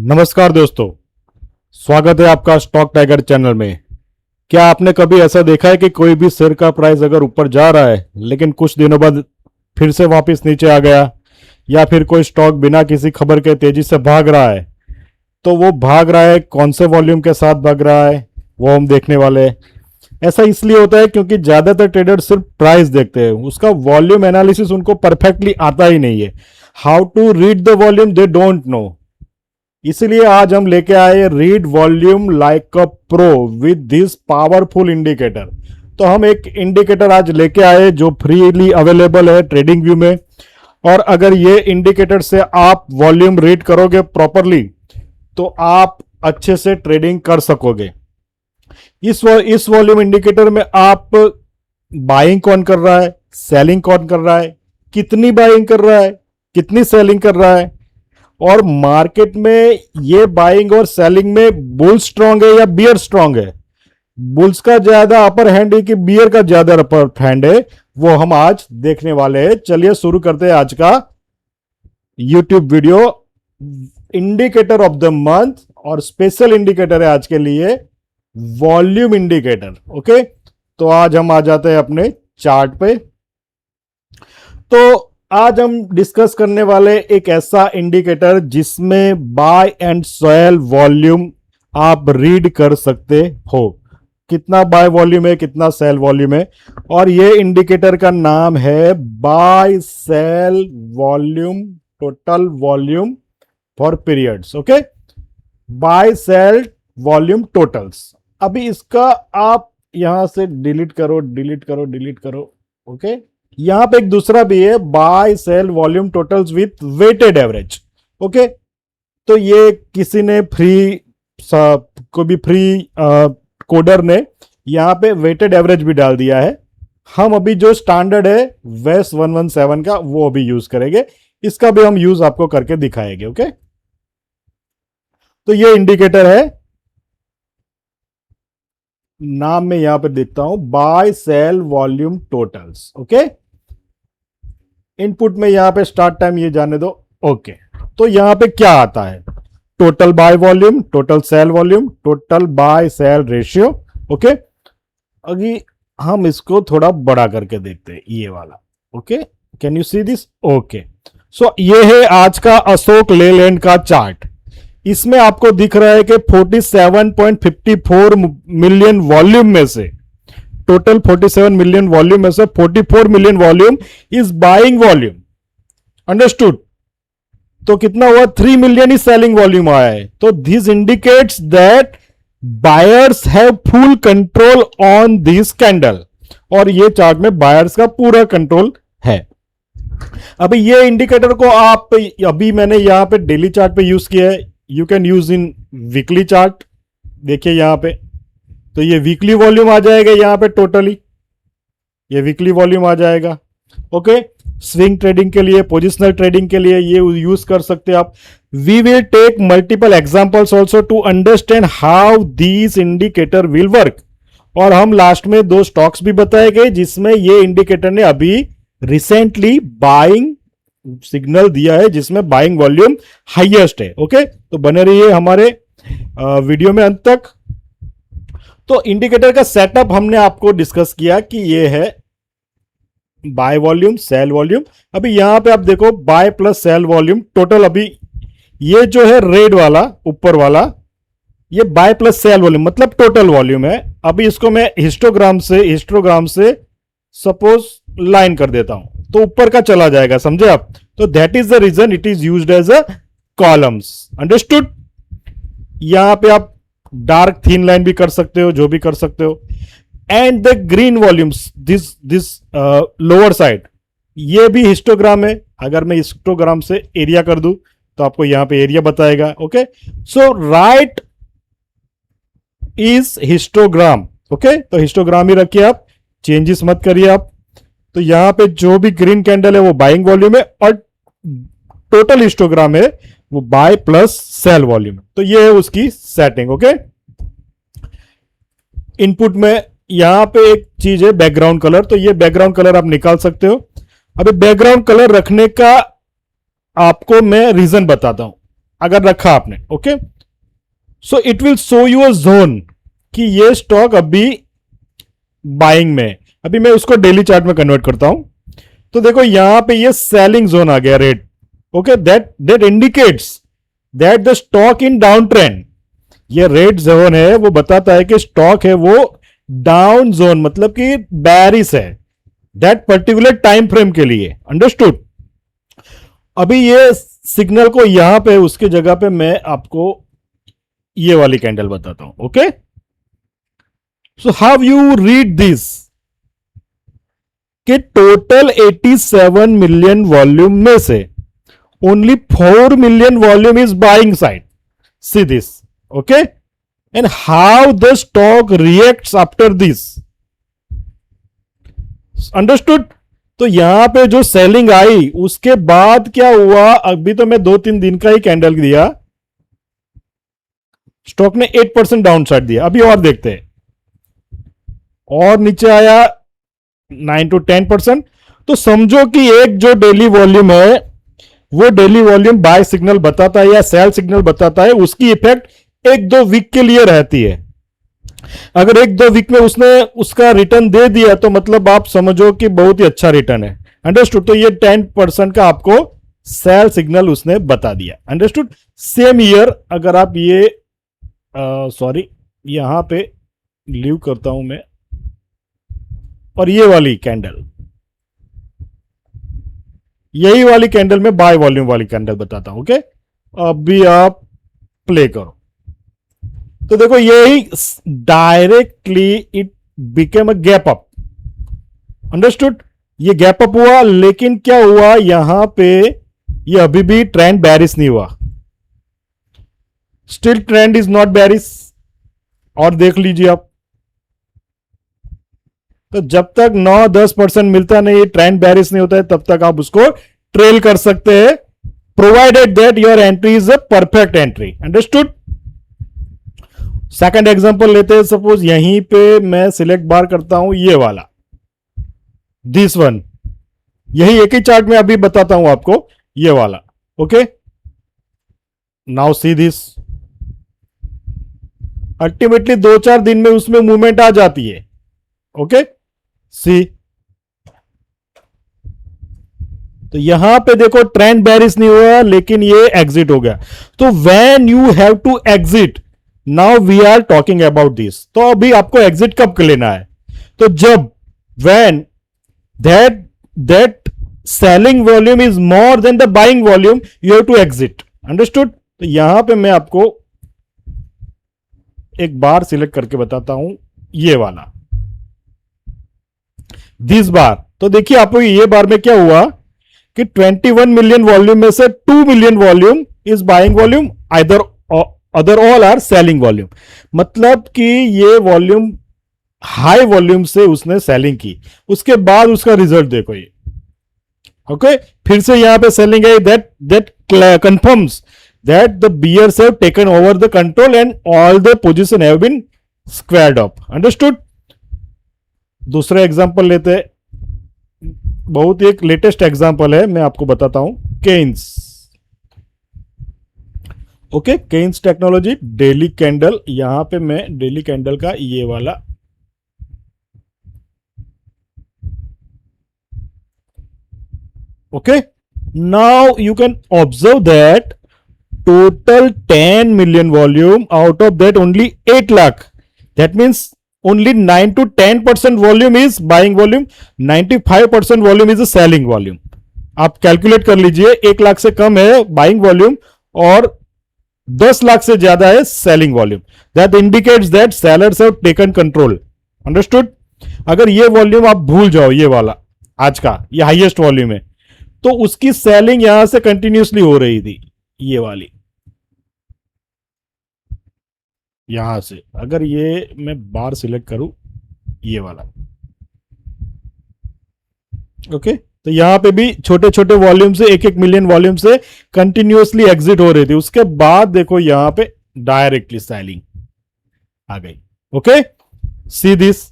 नमस्कार दोस्तों, स्वागत है आपका स्टॉक टाइगर चैनल में। क्या आपने कभी ऐसा देखा है कि कोई भी शेयर का प्राइस अगर ऊपर जा रहा है लेकिन कुछ दिनों बाद फिर से वापस नीचे आ गया, या फिर कोई स्टॉक बिना किसी खबर के तेजी से भाग रहा है, तो वो भाग रहा है कौन से वॉल्यूम के साथ भाग रहा है वो हम देखने वाले हैं। ऐसा इसलिए होता है क्योंकि ज्यादातर ट्रेडर सिर्फ प्राइस देखते हैं, उसका वॉल्यूम एनालिसिस उनको परफेक्टली आता ही नहीं है। How to read the volume they don't know. इसलिए आज हम लेके आए read volume like a pro with this powerful indicator. तो हम एक इंडिकेटर आज लेके आए जो फ्रीली अवेलेबल है ट्रेडिंग व्यू में, और अगर ये इंडिकेटर से आप वॉल्यूम रीड करोगे प्रॉपरली तो आप अच्छे से ट्रेडिंग कर सकोगे। इस वॉल्यूम इंडिकेटर में आप बाइंग कौन कर रहा है, सेलिंग कौन कर रहा है, कितनी बाइंग कर रहा है, कितनी सेलिंग कर रहा है, और मार्केट में ये बाइंग और सेलिंग में बुल स्ट्रांग है या बियर स्ट्रांग है, बुल्स का ज्यादा अपर हैंड है कि बियर का ज्यादा अपर हैंड है, वो हम आज देखने वाले हैं। चलिए शुरू करते हैं आज का YouTube video. Indicator of the month और स्पेशल इंडिकेटर है आज के लिए वॉल्यूम इंडिकेटर। ओके, तो आज हम आ जाते हैं अपने चार्ट पे। तो आज हम डिस्कस करने वाले एक ऐसा इंडिकेटर जिसमें बाय एंड सेल वॉल्यूम आप रीड कर सकते हो, कितना बाय वॉल्यूम है, कितना सेल वॉल्यूम है। और ये इंडिकेटर का नाम है buy sell volume total volume for periods. Okay, buy sell volume totals. अभी इसका आप यहां से डिलीट करो, डिलीट करो, डिलीट करो। ओके, यहां पे एक दूसरा भी है buy sell volume totals with weighted average. Okay, तो ये किसी ने कोई भी फ्री कोडर ने यहां पे वेटेड एवरेज भी डाल दिया है। हम अभी जो स्टैंडर्ड है वेस 117 का वो अभी यूज करेंगे, इसका भी हम यूज आपको करके दिखाएंगे। ओके, तो ये इंडिकेटर है, नाम में यहां पे देखता हूं buy sell volume totals. Okay, input में यहां पे स्टार्ट टाइम ये जाने दो। ओके, तो यहां पे क्या आता है, total buy volume, total sell volume, total buy sell ratio. Okay, अभी हम इसको थोड़ा बड़ा करके देखते हैं, ये वाला। Okay, can you see this? Okay, so ये है आज का अशोक लेलैंड का चार्ट। इसमें आपको दिख रहा है कि 47.54 मिलियन वॉल्यूम में से, टोटल 47 मिलियन वॉल्यूम में से 44 million volume is buying volume. Understood? तो कितना हुआ? 3 मिलियन ही सेलिंग वॉल्यूम आया है। तो this indicates that buyers have full control on this candle, और ये चार्ट में बायर्स का पूरा कंट्रोल है। अभी ये इंडिकेटर को आप, अभी मैंने यहां पे डेली चार्ट पे यूज किया है, you can use in weekly chart. देखिए यहां पे, तो ये वीकली वॉल्यूम आ जाएगा यहां पे, टोटली ये वीकली वॉल्यूम आ जाएगा। ओके, स्विंग ट्रेडिंग के लिए, पोजिशनल ट्रेडिंग के लिए ये यूज कर सकते हैं आप। We will take multiple examples also to understand how this indicator will work. और हम लास्ट में 2 स्टॉक्स भी बताए गए जिसमें ये इंडिकेटर ने अभी रिसेंटली बाइंग सिग्नल दिया है, जिसमें बाइंग वॉल्यूम हाईएस्ट है। ओके, तो बने रहिए हमारे वीडियो में अंत तक। तो इंडिकेटर का सेटअप हमने आपको डिस्कस किया कि ये है बाय वॉल्यूम, सेल वॉल्यूम। अभी यहां पे आप देखो buy plus sell volume total, अभी ये जो है रेड वाला ऊपर वाला, ये बाय प्लस सेल वॉल्यूम मतलब टोटल वॉल्यूम है। अभी इसको मैं हिस्टोग्राम से सपोज लाइन कर देता हूं तो ऊपर का चला जाएगा, समझे आप? तो that is the reason it is used as a columns. Understood? यहां पे आप डार्क थीन लाइन भी कर सकते हो, जो भी कर सकते हो। And the green volumes, this lower side, ये भी हिस्टोग्राम है। अगर मैं हिस्टोग्राम से एरिया कर दूं तो आपको यहां पे एरिया बताएगा। Okay, so right is histogram. Okay, तो हिस्टोग्राम ही रखिए आप, चेंजेस मत करिए आप। तो यहां पे जो भी ग्रीन कैंडल है वो बाइंग वॉल्यूम है, और टोटल हिस्टोग्राम है वो बाय प्लस सेल वॉल्यूम। तो ये है उसकी सेटिंग। ओके, इनपुट में यहां पे एक चीज है बैकग्राउंड कलर, तो ये बैकग्राउंड कलर आप निकाल सकते हो। अभी बैकग्राउंड कलर रखने का आपको मैं रीजन बताता हूं। अगर रखा आपने, okay, so it will show you a zone कि ये स्टॉक अभी बाइंग में है। अभी मैं उसको डेली चार्ट में कन्वर्ट करता हूं, तो देखो यहां पे ये सेलिंग जोन आ गया red, okay, that that indicates that the stock in down trend. ये रेड जोन है, वो बताता है कि स्टॉक है वो डाउन जोन, मतलब कि बैरिस है दैट पर्टिकुलर टाइम फ्रेम के लिए। अंडरस्टूड? अभी ये सिग्नल को यहां पे उसकी जगह पे मैं आपको ये वाली कैंडल बताता हूं, okay. So how you read this कि टोटल 87 मिलियन वॉल्यूम में से only 4 million volume is buying side. C this, okay, and how the stock reacts after this. Understood? तो यहां पे जो सेलिंग आई उसके बाद क्या हुआ, अभी तो मैं 2-3 दिन का ही कैंडल दिया, स्टॉक ने 8% डाउन साइड दिया। अभी और देखते हैं, और नीचे आया 9 to 10%। तो समझो कि एक जो डेली वॉल्यूम है वो डेली वॉल्यूम बाय सिग्नल बताता है या सेल सिग्नल बताता है, उसकी इफेक्ट 1-2 वीक के लिए रहती है। अगर 1-2 वीक में उसने उसका रिटर्न दे दिया तो मतलब आप समझो कि बहुत ही अच्छा रिटर्न है। अंडरस्टूड? तो ये 10% का आपको सेल सिग्नल उसने बता दिया। अंडरस्टूड? सेम ईयर अगर आप ये सॉरी यहां पे लीव करता हूं मैं, और ये वाली कैंडल, यही वाली कैंडल में बाय वॉल्यूम वाली कैंडल बताता हूं, ओके। अभी आप प्ले करो तो देखो यही directly it became a gap up. Understood? ये गैप अप हुआ, लेकिन क्या हुआ यहां पे, ये अभी भी ट्रेंड बैरिस नहीं हुआ, स्टिल ट्रेंड इज नॉट बैरिस। और देख लीजिए आप, तो जब तक 9-10% मिलता नहीं, ट्रेंड बैरिस नहीं होता है, तब तक आप उसको ट्रेल कर सकते हैं, provided that your entry is a perfect entry. Understood? Second example लेते हैं, सपोज यहीं पे मैं सिलेक्ट बार करता हूं ये वाला, दिस वन, यही एक ही चार्ट में अभी बताता हूं आपको, ये वाला, okay. Now see this, ultimately 2-4 दिन में उसमें मूवमेंट आ जाती है, ओके। सी, तो यहां पे देखो ट्रेंड बैरिस नहीं हुआ, लेकिन ये एग्जिट हो गया। तो when you have to exit, now we are talking about this. तो अभी आपको एग्जिट कब लेना है? तो जब when that that selling volume is more than the buying volume, you have to exit. Understood? तो यहां पे मैं आपको एक बार सिलेक्ट करके बताता हूं, ये वाला दिस बार। तो देखिए आपको ये बार में क्या हुआ कि 21 मिलियन वॉल्यूम में से 2 million volume is buying volume, either other all are selling volume. मतलब कि ये वॉल्यूम हाई वॉल्यूम से उसने सेलिंग की, उसके बाद उसका रिजल्ट देखो ये, ओके। फिर से यहां पे सेलिंग है, that that confirms that the bears have taken over the control and all the position have been squared up. Understood? दूसरा एग्जांपल लेते हैं, बहुत ही एक लेटेस्ट एग्जांपल है, मैं आपको बताता हूं, Kaynes, okay. Kaynes technology daily candle, यहां पे मैं डेली कैंडल का ये वाला, okay. Now you can observe that total 10 million volume, out of that only 8 lakh, that means only 9 to 10% volume is buying volume, 95% volume is a selling volume। आप calculate कर लीजिए, 1 लाख से कम है बाइंग वॉल्यूम और 10 लाख से ज्यादा है selling volume. That indicates that sellers have taken control. Understood? अगर ये वॉल्यूम आप भूल जाओ, ये वाला आज का ये हाईएस्ट वॉल्यूम है, तो उसकी सेलिंग यहां से कंटिन्यूसली हो रही थी, ये वाली यहां से। अगर ये मैं बार सिलेक्ट करूं, ये वाला, ओके, तो यहां पे भी छोटे छोटे वॉल्यूम से 1-1 मिलियन वॉल्यूम से कंटिन्यूसली एग्जिट हो रही थी, उसके बाद देखो यहां पे डायरेक्टली सेलिंग आ गई, ओके। See this.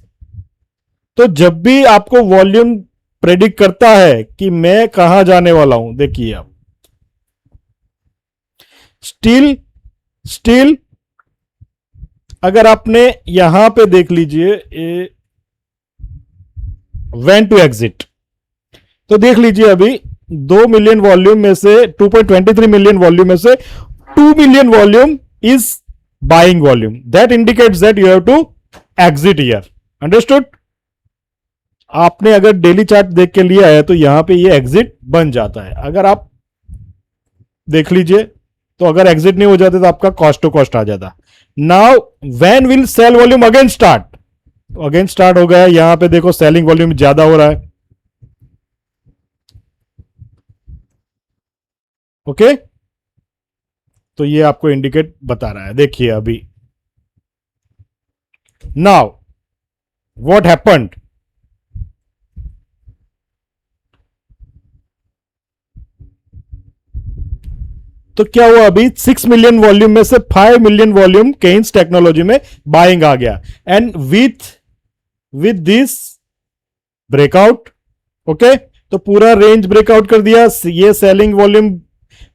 तो जब भी आपको वॉल्यूम प्रेडिक्ट करता है कि मैं कहां जाने वाला हूं, देखिए आप स्टिल स्टिल अगर आपने यहां पे देख लीजिए व्हेन टू एग्जिट, तो देख लीजिए अभी 2 मिलियन वॉल्यूम में से 2.23 मिलियन वॉल्यूम में से 2 million volume is buying volume, that indicates that you have to exit here. Understood? आपने अगर डेली चार्ट देख के लिया है तो यहां पे ये एग्जिट बन जाता है। अगर आप देख लीजिए तो अगर एग्जिट नहीं हो जाते तो आपका कॉस्ट टू कॉस्ट आ जाता। Now when will sell volume again start? Again start हो गया। यहां पे देखो सेलिंग वॉल्यूम ज्यादा हो रहा है। ओके, तो ये आपको इंडिकेट बता रहा है। देखिए अभी नाउ व्हाट हैपेंड, तो क्या हुआ अभी 6 मिलियन वॉल्यूम में से 5 मिलियन वॉल्यूम केन्स टेक्नोलॉजी में बाइंग आ गया। And with this breakout, okay, तो पूरा रेंज ब्रेकआउट कर दिया। ये सेलिंग वॉल्यूम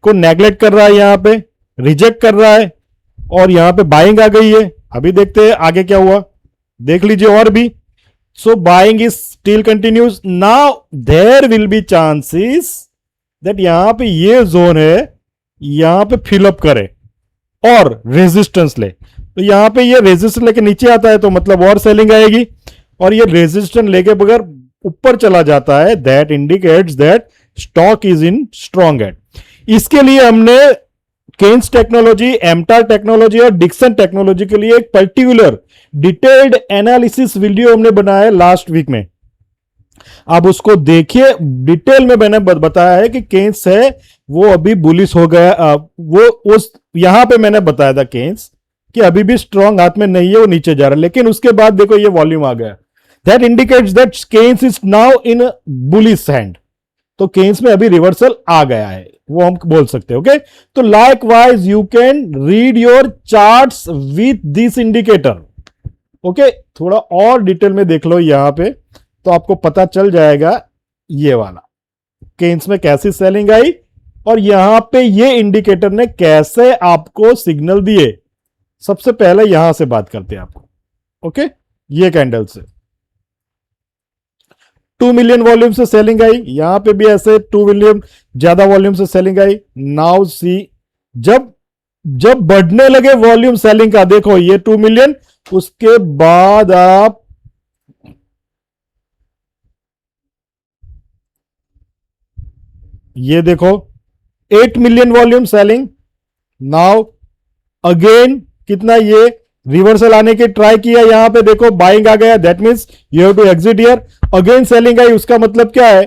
को नेग्लेक्ट कर रहा है, यहां पे रिजेक्ट कर रहा है और यहां पे बाइंग आ गई है। अभी देखते हैं आगे क्या हुआ, देख लीजिए और भी। So buying is still continues. Now there will be chances that यहां पे ये जोन है, यहां पे फिलअप करे और रेजिस्टेंस ले। तो यहां पे ये रेजिस्टेंस लेके नीचे आता है तो मतलब और सेलिंग आएगी, और ये रेजिस्टेंस लेके बगैर ऊपर चला जाता है, that indicates that stock is in strong at. इसके लिए हमने केन्स टेक्नोलॉजी, एमटार टेक्नोलॉजी और डिक्सन टेक्नोलॉजी के लिए एक पर्टिकुलर डिटेल्ड एनालिसिस वीडियो हमने बनाया है लास्ट वीक में। आप उसको देखिए, डिटेल में मैंने बताया है कि केन्स है वो अभी बुलिश हो गया। वो उस यहां पे मैंने बताया था केन्स कि अभी भी स्ट्रॉन्ग हाथ में नहीं है, वो नीचे जा रहा है। लेकिन उसके बाद देखो ये वॉल्यूम आ गया, that indicates that Canes is now in bullish hand. तो केन्स में अभी रिवर्सल आ गया है, वो हम बोल सकते हैं। ओके, तो like wise you can read your charts with this indicator. Okay, थोड़ा और डिटेल में देख लो यहां पे तो आपको पता चल जाएगा ये वाला केन्स में कैसी सेलिंग आई और यहां पे ये इंडिकेटर ने कैसे आपको सिग्नल दिए। सबसे पहले यहां से बात करते हैं आपको। ओके, ये कैंडल से 2 मिलियन वॉल्यूम से सेलिंग आई, यहां पे भी ऐसे 2 मिलियन ज्यादा वॉल्यूम से सेलिंग आई। नाउ सी, जब बढ़ने लगे वॉल्यूम सेलिंग का, देखो ये 2 मिलियन, उसके बाद आप ये देखो 8 million volume selling. Now again कितना, ये रिवर्सल आने की ट्राई किया, यहां पे देखो बाइंग आ गया, that means you have to exit here. Again selling आई, उसका मतलब क्या है,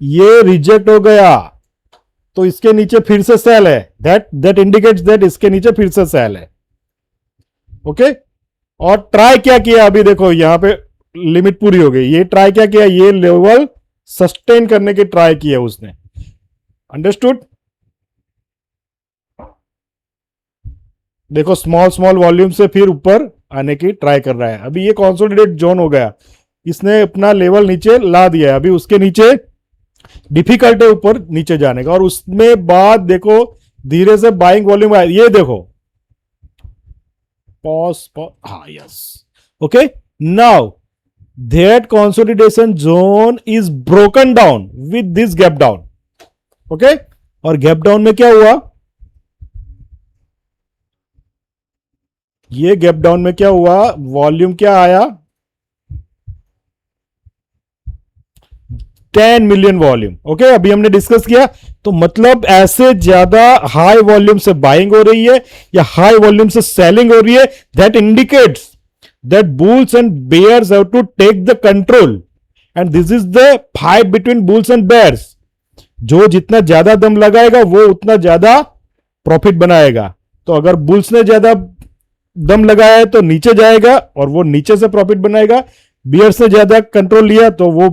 ये रिजेक्ट हो गया तो इसके नीचे फिर से सेल है, दैट इंडिकेट्स दैट इसके नीचे फिर से सेल है। ओके, और ट्राई क्या किया, अभी देखो यहां पे लिमिट पूरी हो गई, ये ट्राई क्या किया, ये लेवल सस्टेन करने की ट्राई किया उसने। अंडरस्टूड? देखो स्मॉल स्मॉल वॉल्यूम से फिर ऊपर आने की ट्राई कर रहा है। अभी ये कंसोलिडेट जोन हो गया, इसने अपना लेवल नीचे ला दिया है, अभी उसके नीचे डिफिकल्ट है ऊपर नीचे जाने का। और उसमें बाद देखो धीरे से बाइंग वॉल्यूम आया, ये देखो पॉज, हाँ yes, okay. Now that consolidation zone is broken down with this gap down. Okay, और गैप डाउन में क्या हुआ, ये गैप डाउन में क्या हुआ, वॉल्यूम क्या आया, 10 मिलियन वॉल्यूम। ओके, अभी हमने डिस्कस किया। तो मतलब ऐसे ज्यादा हाई वॉल्यूम से बाइंग हो रही है या हाई वॉल्यूम से सेलिंग हो रही है, that indicates that bulls and bears have to take the control and this is the fight between bulls and bears. जो जितना ज्यादा दम लगाएगा वो उतना ज्यादा प्रॉफिट बनाएगा। तो अगर बुल्स ने ज्यादा दम लगाया है तो नीचे जाएगा और वो नीचे से प्रॉफिट बनाएगा, बियर्स ने ज्यादा कंट्रोल लिया तो वो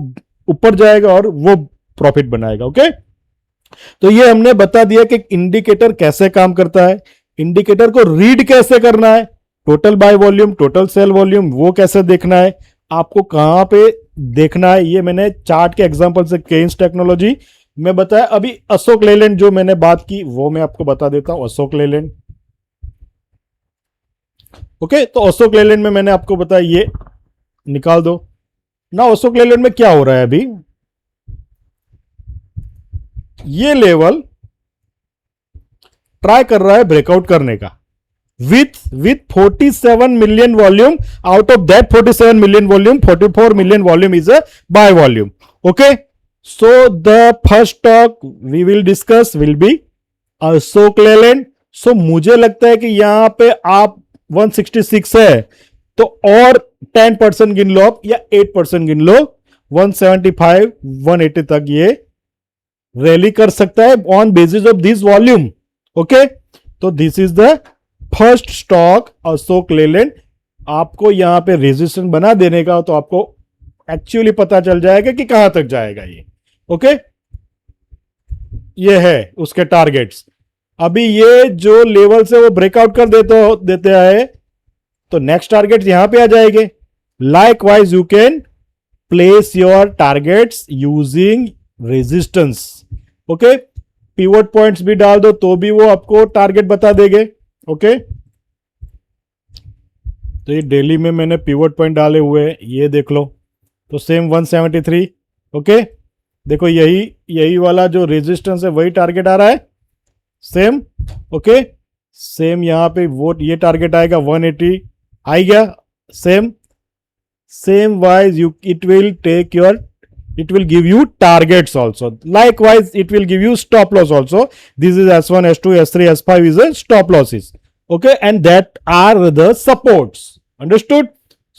ऊपर जाएगा और वो प्रॉफिट बनाएगा। ओके, तो ये हमने बता दिया कि इंडिकेटर कैसे काम करता है, इंडिकेटर को रीड कैसे करना है, total buy volume, total sell volume वो कैसे देखना है, आपको कहां पे देखना है, ये मैंने चार्ट के एग्जांपल से केन्स टेक्नोलॉजी मैं बताया अभी अशोक लेलैंड जो मैंने बात की वो मैं आपको बता देता हूं, अशोक लेलैंड। ओके, तो अशोक लेलैंड में मैंने आपको बताया ये निकाल दो ना। अशोक लेलैंड में क्या हो रहा है अभी, ये लेवल ट्राई कर रहा है ब्रेकआउट करने का with 47 million volume. Out of that 47 million volume, 44 million volume is a buy volume. Okay, so the first stock we will discuss will be Ashok Leyland. So मुझे लगता है कि यहां पे आप 166 है तो और 10% गिन लो आप या 8% गिन लो, 175 180 तक ये रैली कर सकता है on basis of this volume. Okay, तो this is the first stock Ashok Leyland. आपको यहां पे रेजिस्टेंस बना देने का तो आपको एक्चुअली पता चल जाएगा कि कहां तक जाएगा ये। ओके, ये है उसके टारगेट्स। अभी ये जो लेवल से वो ब्रेकआउट कर देते हैं तो नेक्स्ट टारगेट यहां पे आ जाएंगे। Like wise you can place your targets using resistance. Okay, pivot points भी डाल दो तो भी वो आपको टारगेट बता देंगे। ओके, तो ये डेली में मैंने पिवट पॉइंट डाले हुए हैं, ये देख लो। तो सेम 173। ओके, देखो यही वाला जो रेजिस्टेंस है वही टारगेट आ रहा है सेम। ओके, सेम यहां पे वो ये टारगेट आएगा 180 आ गया। Same wise you it will take your, it will give you targets also. Likewise it will give you stop loss also. This is S1 S2 S3 S5 is a stop losses. Okay, and that are the supports. Understood?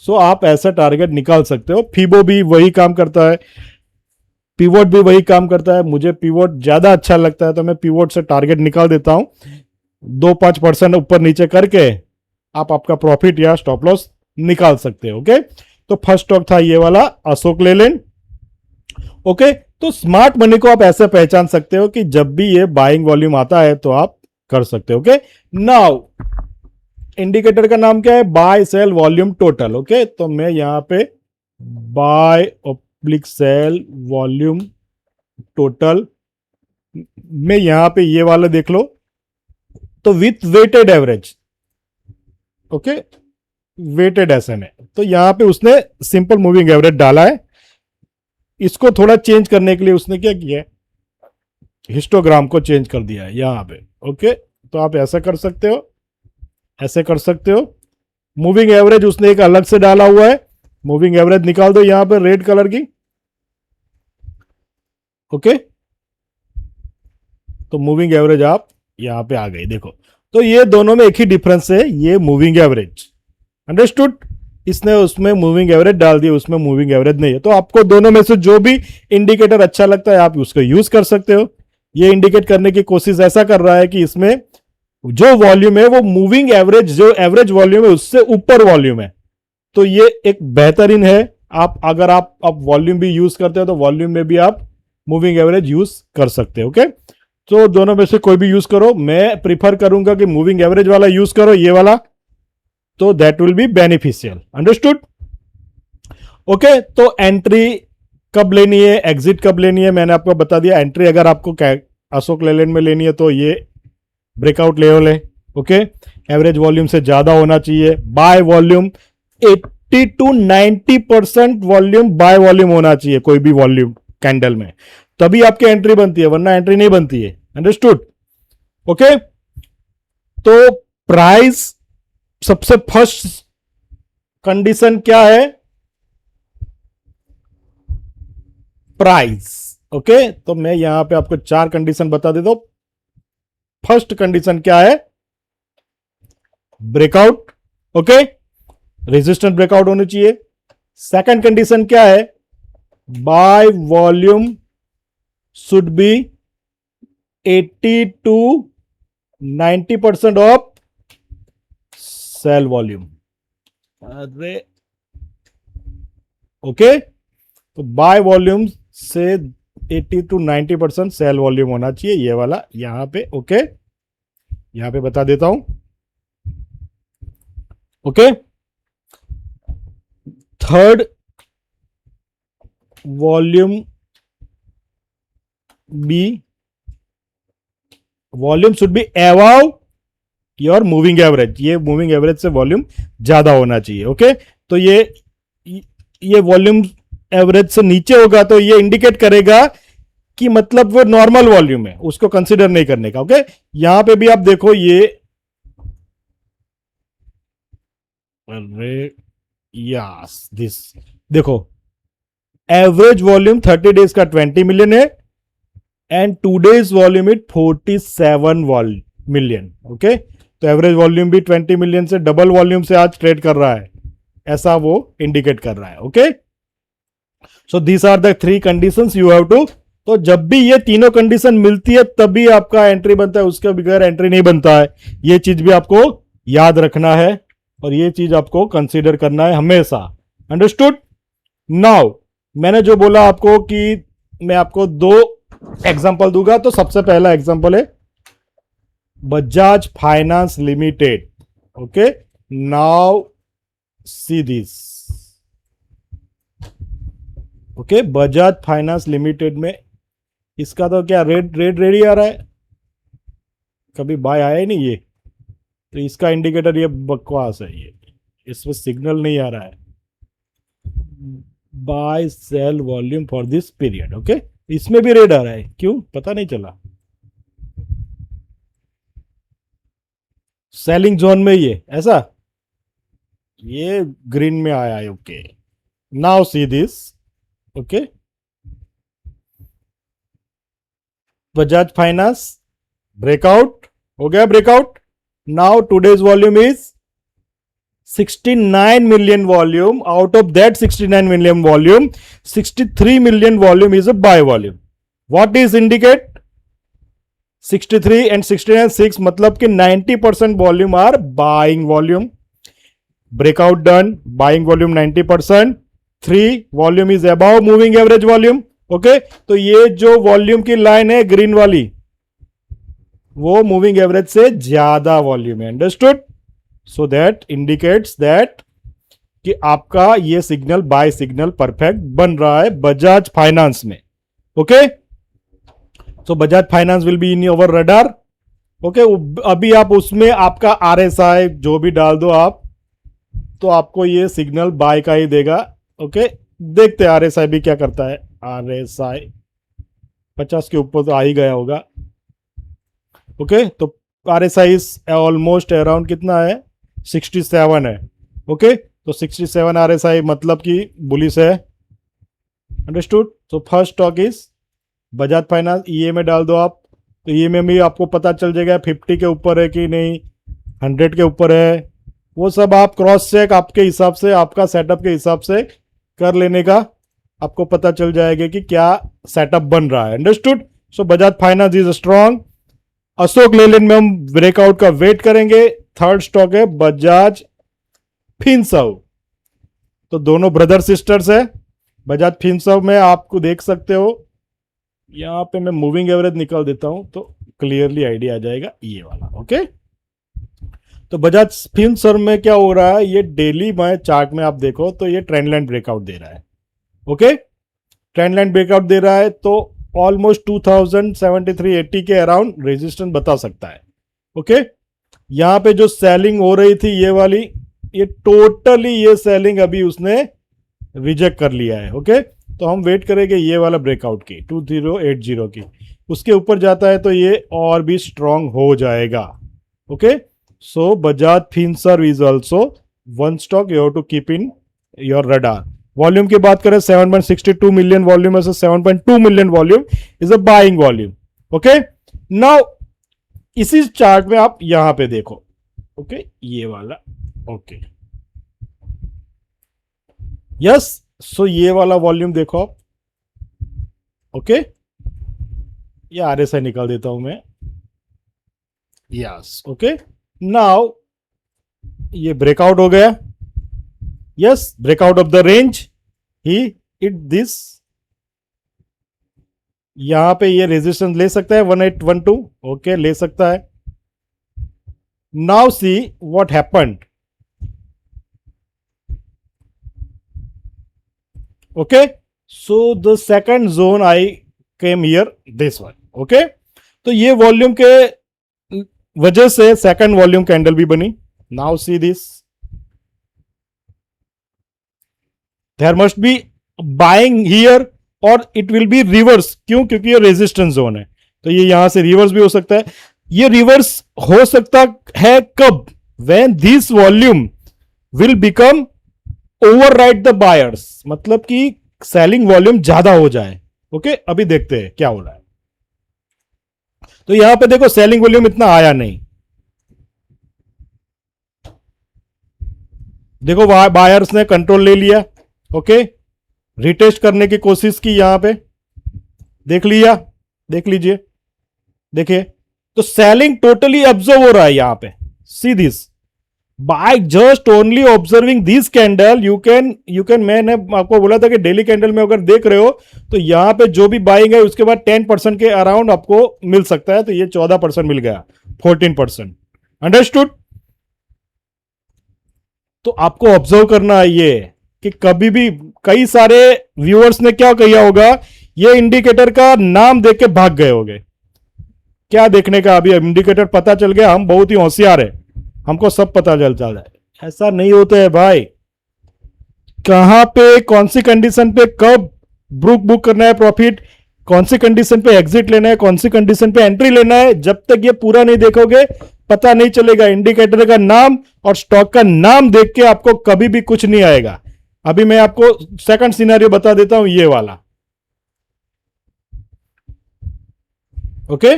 So आप ऐसा target निकाल सकते हो। फिबो भी वही काम करता है, पिवोट भी वही काम करता है। मुझे पिवोट ज्यादा अच्छा लगता है तो मैं पिवोट से टारगेट निकाल देता हूं। 2-5% ऊपर नीचे करके आप आपका प्रॉफिट या स्टॉप लॉस निकाल सकते हो। ओके, तो फर्स्ट स्टॉक था ये वाला अशोक लेलैंड। ओके, तो स्मार्ट मनी को आप ऐसे पहचान सकते हो कि जब भी ये बाइंग वॉल्यूम आता है तो आप कर सकते हो। ओके, नाउ इंडिकेटर का नाम क्या है, buy sell volume total. Okay, तो मैं यहां पे buy oblique sell volume total में यहां पे ये वाला देख लो, तो with weighted average. Okay, weighted SN है तो यहां पे उसने सिंपल मूविंग एवरेज डाला है। इसको थोड़ा चेंज करने के लिए उसने क्या किया है, हिस्टोग्राम को चेंज कर दिया है यहां पे। ओके, तो आप ऐसा कर सकते हो, ऐसे कर सकते हो। मूविंग एवरेज उसने एक अलग से डाला हुआ है, मूविंग एवरेज निकाल दो यहां पे रेड कलर की। ओके, तो मूविंग एवरेज आप यहां पे आ गई, देखो। तो ये दोनों में एक ही डिफरेंस है, ये मूविंग एवरेज। अंडरस्टूड? इसने उसमें मूविंग एवरेज डाल दी, उसमें मूविंग एवरेज नहीं है। तो आपको दोनों में से जो भी इंडिकेटर अच्छा लगता है आप उसको यूज कर सकते हो। ये इंडिकेट करने की कोशिश ऐसा कर रहा है कि इसमें जो वॉल्यूम है वो मूविंग एवरेज, जो एवरेज वॉल्यूम है उससे ऊपर वॉल्यूम है। तो ये एक बेहतरीन है। आप अगर आप वॉल्यूम भी यूज करते हो तो वॉल्यूम में भी आप मूविंग एवरेज यूज कर सकते हो। ओके, तो दोनों में से कोई भी यूज करो, मैं प्रीफर करूंगा कि मूविंग एवरेज वाला यूज करो, ये वाला, तो that will be beneficial. Understood? Okay, तो एंट्री कब लेनी है, एग्जिट कब लेनी है, मैंने आपको बता दिया। एंट्री अगर आपको अशोक लेलैंड में लेनी है तो ये ब्रेकआउट लेवल है। ओके, एवरेज वॉल्यूम से ज्यादा होना चाहिए। By volume 80 to 90% volume by volume होना चाहिए कोई भी वॉल्यूम कैंडल में, तभी आपकी एंट्री बनती है, वरना एंट्री नहीं बनती है। अंडरस्टूड? ओके, तो प्राइस सबसे फर्स्ट कंडीशन क्या है, प्राइस। ओके, तो मैं यहां पे आपको 4 कंडीशन बता देता हूं। फर्स्ट कंडीशन क्या है, ब्रेकआउट। ओके, रेजिस्टेंस ब्रेकआउट होनी चाहिए। सेकंड कंडीशन क्या है, buy volume should be 80 to 90% of sell volume. अरे ओके, तो बाय वॉल्यूम से 80 to 90% सेल वॉल्यूम होना चाहिए, ये वाला यहां पे। ओके, यहां पे बता देता हूं। Okay, third volume be volume should be above your moving average, ये मूविंग एवरेज से वॉल्यूम ज्यादा होना चाहिए। ओके तो ये वॉल्यूम एवरेज से नीचे होगा तो ये इंडिकेट करेगा कि मतलब वो नॉर्मल वॉल्यूम है, उसको कंसीडर नहीं करने का। ओके यहां पे भी आप देखो ये यस दिस देखो एवरेज वॉल्यूम 30 डेज का 20 मिलियन है and today's volume it 47 million. Okay तो एवरेज वॉल्यूम भी 20 मिलियन से डबल वॉल्यूम से आज ट्रेड कर रहा है, ऐसा वो इंडिकेट कर रहा है। Okay so these are the 3 conditions you have to, तो जब भी ये तीनों कंडीशन मिलती है तभी आपका एंट्री बनता है, उसके बगैर एंट्री नहीं बनता है। ये चीज भी आपको याद रखना है और ये चीज आपको कंसीडर करना है हमेशा। अंडरस्टूड? नाउ मैंने जो बोला आपको कि मैं आपको 2 एग्जांपल दूंगा, तो सबसे पहला एग्जांपल है Bajaj finance limited. Okay now see this. Okay Bajaj finance limited में इसका तो क्या रेड ही आ रहा है, कभी बाय आया ही नहीं ये, तो इसका इंडिकेटर ये बकवास है, ये इसमें सिग्नल नहीं आ रहा है buy sell volume for this period. Okay इसमें भी रेड आ रहा है, क्यों पता नहीं चला, सेलिंग जोन में ये ऐसा, ये ग्रीन में आया है। Okay now see this. Okay Bajaj finance breakout हो गया, breakout. Now today's volume is 69 million volume. Out of that 69 million volume, 63 million volume is a buy volume. What is indicate? 63 and 69 6 मतलब कि 90% volume are buying volume. Breakout done, buying volume 90%. 3 volume is above moving average volume. Okay, तो ये जो volume की line है green वाली, वो moving average से ज्यादा वॉल्यूम है। Understood? So that indicates that कि आपका ये सिग्नल बाय सिग्नल परफेक्ट बन रहा है बजाज फाइनेंस में। Okay so Bajaj finance will be in your radar. Okay अभी आप उसमें आपका आरएसआई जो भी डाल दो आप, तो आपको ये सिग्नल बाय का ही देगा। ओके देखते हैं आरएसआई भी क्या करता है। आरएसआई 50 के ऊपर तो आ ही गया होगा। ओके तो आरएसआई ऑलमोस्ट अराउंड कितना है, 67 है। ओके तो 67 आरएसआई मतलब कि बुलिश है। अंडरस्टूड? तो first stock is Bajaj finance. EA में डाल दो आप, तो ईए में भी आपको पता चल जाएगा 50 के ऊपर है कि नहीं, 100 के ऊपर है, वो सब आप क्रॉस चेक आपके हिसाब से, आपका सेटअप के हिसाब से कर लेने का, आपको पता चल जाएगा कि क्या सेटअप बन रहा है। Understood? So Bajaj finance is strong. Ashok Leyland में हम ब्रेकआउट का वेट करेंगे। थर्ड स्टॉक है बजाज फिनसर्व। तो दोनों ब्रदर सिस्टर्स है। बजाज फिनसर्व में आपको देख सकते हो, यहां पे मैं मूविंग एवरेज निकाल देता हूं तो क्लियरली आइडिया आ जाएगा ये वाला। ओके तो बजाज फिनसर्व में क्या हो रहा है, ये डेली में चार्ट में आप देखो तो ये ट्रेंड लाइन ब्रेकआउट दे रहा है। ओके ट्रेंड लाइन ब्रेकआउट दे रहा है तो ऑलमोस्ट 2073-80 के अराउंड रेजिस्टेंस बता सकता है। ओके यहां पे जो सेलिंग हो रही थी ये वाली, ये टोटली ये सेलिंग अभी उसने रिजेक्ट कर लिया है। ओके तो हम वेट करेंगे ये वाला ब्रेकआउट की 2080 की, उसके ऊपर जाता है तो ये और भी स्ट्रांग हो जाएगा। Okay so Bajaj Finserv is also one stock you have to keep in your radar. Volume की बात करें 7.62 मिलियन वॉल्यूम में से 7.2 million volume is a buying volume. Okay now इसी चार्ट में आप यहां पे देखो। ओके ये वाला। ओके यस सो ये वाला वॉल्यूम देखो आप। ओके ये आरएसआई निकाल देता हूं मैं। यस ओके नाउ ये ब्रेकआउट हो गया। Yes breakout of the range he it this, यहां पे ये रेजिस्टेंस ले सकता है 1812। ओके ले सकता है। Now see what happened. Okay so the second zone I came here this one. Okay, तो ये वॉल्यूम के वजह से सेकंड वॉल्यूम कैंडल भी बनी। Now see this, there must be buying here और इट विल बी रिवर्स। क्यों? क्योंकि ये रेजिस्टेंस जोन है, तो ये यहां से रिवर्स भी हो सकता है। ये रिवर्स हो सकता है कब? When this volume will become override the buyers, मतलब कि सेलिंग वॉल्यूम ज्यादा हो जाए। ओके, अभी देखते हैं क्या हो रहा है। तो यहां पे देखो सेलिंग वॉल्यूम इतना आया नहीं, देखो बायर्स ने कंट्रोल ले लिया। ओके, रिटेस्ट करने की कोशिश की, यहां पे देख लिया, देख लीजिए, देखिए, तो सेलिंग टोटली ऑब्जर्व हो रहा है यहां पे। See this, by just only observing this candle you can मैंने आपको बोला था कि डेली कैंडल में अगर देख रहे हो तो यहां पे जो भी बाइंग है उसके बाद 10% के अराउंड आपको मिल सकता है। तो ये 14% मिल गया, 14%। अंडरस्टूड? तो आपको ऑब्जर्व करना है ये कि कभी भी, कई सारे व्यूअर्स ने क्या किया होगा, ये इंडिकेटर का नाम देख के भाग गए होंगे। क्या देखने का? अभी इंडिकेटर पता चल गया, हम बहुत ही होशियार है, हमको सब पता चल जाता है। ऐसा नहीं होता है भाई। कहां पे, कौन सी कंडीशन पे, कब बुक करना है प्रॉफिट, कौन सी कंडीशन पे एग्जिट लेना है, कौन सी कंडीशन पे एंट्री लेना है, जब तक ये पूरा नहीं देखोगे पता नहीं चलेगा। इंडिकेटर का नाम और स्टॉक का नाम देख के आपको कभी भी कुछ नहीं आएगा। अभी मैं आपको सेकंड सिनेरियो बता देता हूं, ये वाला। Okay,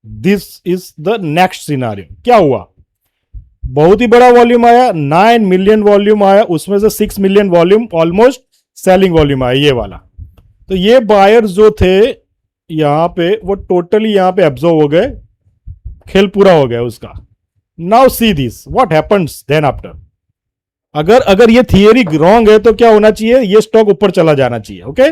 this is the next scenario. क्या हुआ? बहुत ही बड़ा वॉल्यूम आया, 9 मिलियन वॉल्यूम आया, उसमें से 6 million volume almost selling volume आया, ये वाला। तो ये बायर्स जो थे यहां पे, वो टोटली यहां पे एब्जॉर्व हो गए, खेल पूरा हो गया उसका। Now see this, what happens then after. अगर ये थियरी रॉन्ग है तो क्या होना चाहिए? ये स्टॉक ऊपर चला जाना चाहिए। ओके,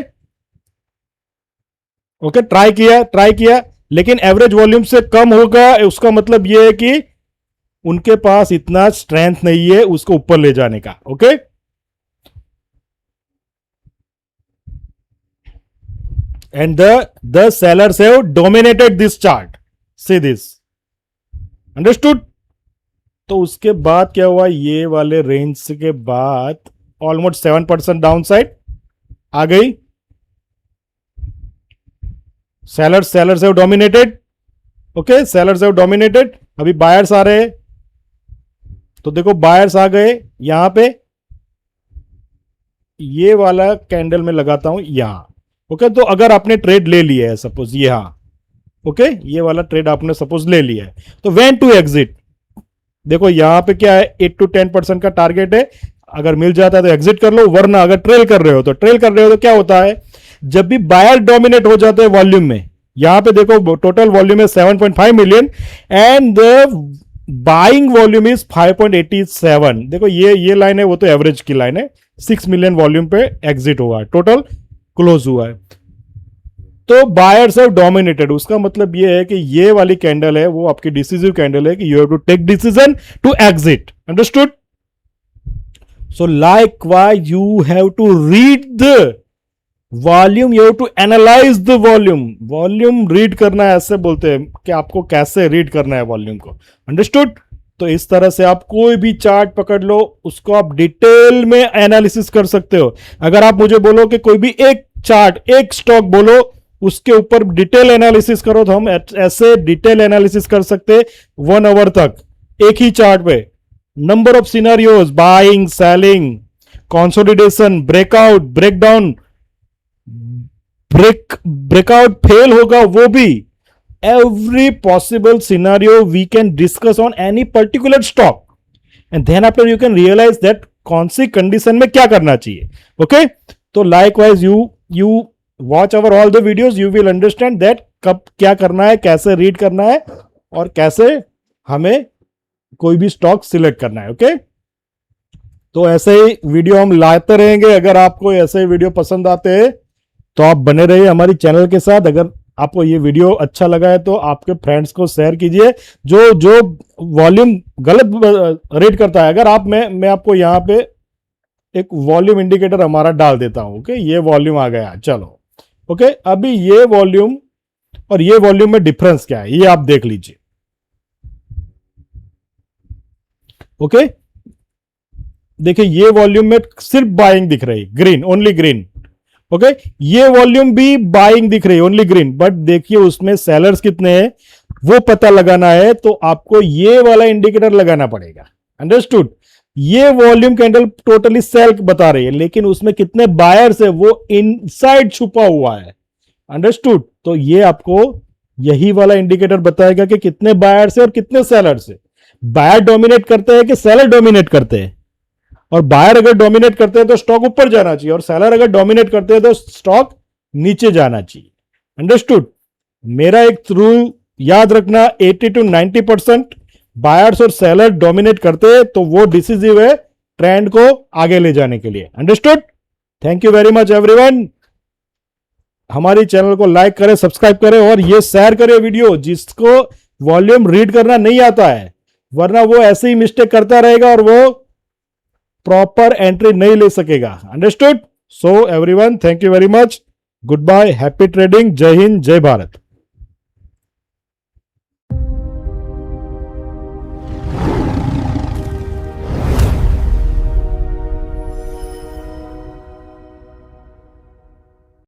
ओके, ट्राई किया, लेकिन एवरेज वॉल्यूम से कम होगा, उसका मतलब ये है कि उनके पास इतना स्ट्रेंथ नहीं है उसको ऊपर ले जाने का। Okay, and the sellers have dominated this chart. See this, understood? तो उसके बाद क्या हुआ? ये वाले रेंज के बाद ऑलमोस्ट 7% डाउन साइड आ गई। Sellers have dominated. Okay, sellers have dominated. अभी बायर्स आ रहे हैं, तो देखो बायर्स आ गए यहां पे। ये वाला कैंडल में लगाता हूं यहां। ओके, तो अगर आपने ट्रेड ले लिया है सपोज यहां, ओके, ये वाला ट्रेड आपने सपोज ले लिया है, तो व्हेन टू एग्जिट, देखो यहां पे क्या है, 8 to 10% का टारगेट है। अगर मिल जाता है तो एग्जिट कर लो, वरना अगर ट्रेल कर रहे हो तो क्या होता है, जब भी बायर डोमिनेट हो जाते हैं वॉल्यूम में, यहां पे देखो टोटल वॉल्यूम है 7.5 million and the buying volume is 5.87। देखो ये लाइन है, वो तो एवरेज की लाइन है। 6 मिलियन वॉल्यूम पे एग्जिट हुआ है, टोटल क्लोज हुआ है। तो बायर्स हैव डोमिनेटेड, उसका मतलब ये है कि ये वाली कैंडल है वो आपकी डिसीजिव कैंडल है कि you have to take decision to exit. Understood? So likewise you have to read the volume, you have to analyse the volume. Volume read करना है, ऐसे बोलते हैं कि आपको कैसे रीड करना है वॉल्यूम को। अंडरस्टूड? तो इस तरह से आप कोई भी चार्ट पकड़ लो, उसको आप डिटेल में एनालिसिस कर सकते हो। अगर आप मुझे बोलो कि कोई भी एक चार्ट, एक स्टॉक बोलो, उसके ऊपर डिटेल एनालिसिस करो, तो हम ऐसे डिटेल एनालिसिस कर सकते 1 आवर तक एक ही चार्ट पे। Number of scenarios, buying, selling, consolidation, breakout, breakdown, breakout fail होगा वो भी। Every possible scenario we can discuss on any particular stock and then after you can realise that कौन सी कंडीशन में क्या करना चाहिए। ओके, तो likewise you watch our all the videos, you will understand that कब क्या करना है, कैसे रीड करना है और कैसे हमें कोई भी स्टॉक सिलेक्ट करना है। ओके, तो ऐसे ही वीडियो हम लाते रहेंगे। अगर आपको ऐसे ही वीडियो पसंद आते हैं तो आप बने रहिए हमारी चैनल के साथ। अगर आपको ये वीडियो अच्छा लगा है तो आपके फ्रेंड्स को शेयर कीजिए जो वॉल्यूम गलत रीड करता है। अगर आप मैं आपको यहाँ पे एक वॉल्यूम इंडिकेटर हमारा डाल देता हूं। ओके, ये वॉल्यूम आ गया, चलो ओके, अभी ये वॉल्यूम और ये वॉल्यूम में डिफरेंस क्या है ये आप देख लीजिए। ओके, देखिए ये वॉल्यूम में सिर्फ बाइंग दिख रही, ग्रीन, ओनली ग्रीन। ओके, ये वॉल्यूम भी बाइंग दिख रही है, ओनली ग्रीन, बट देखिए उसमें सेलर्स कितने हैं वो पता लगाना है तो आपको ये वाला इंडिकेटर लगाना पड़ेगा। अंडरस्टूड? ये वॉल्यूम कैंडल टोटली सेल बता रही है, लेकिन उसमें कितने बायर्स है वो इनसाइड छुपा हुआ है। अंडरस्टूड? तो ये आपको यही वाला इंडिकेटर बताएगा कि कितने बायर्स है और कितने सेलर्स है। बायर डोमिनेट करते हैं कि सेलर डोमिनेट करते हैं? और बायर अगर डोमिनेट करते हैं तो स्टॉक ऊपर जाना चाहिए, और सेलर अगर डोमिनेट करते हैं तो स्टॉक नीचे जाना चाहिए। अंडरस्टूड? मेरा एक रूल याद रखना, 80 to 90% बायर्स और सेलर डोमिनेट करते हैं तो वो डिसिसिव है ट्रेंड को आगे ले जाने के लिए। Understood? Thank you very much everyone. हमारी चैनल को लाइक करें, सब्सक्राइब करें और ये शेयर करें वीडियो जिसको वॉल्यूम रीड करना नहीं आता है, वरना वो ऐसे ही मिस्टेक करता रहेगा और वो प्रॉपर एंट्री नहीं ले सकेगा। Understood? So everyone, thank you very much, good bye, happy trading, Jai Hind, जय भारत।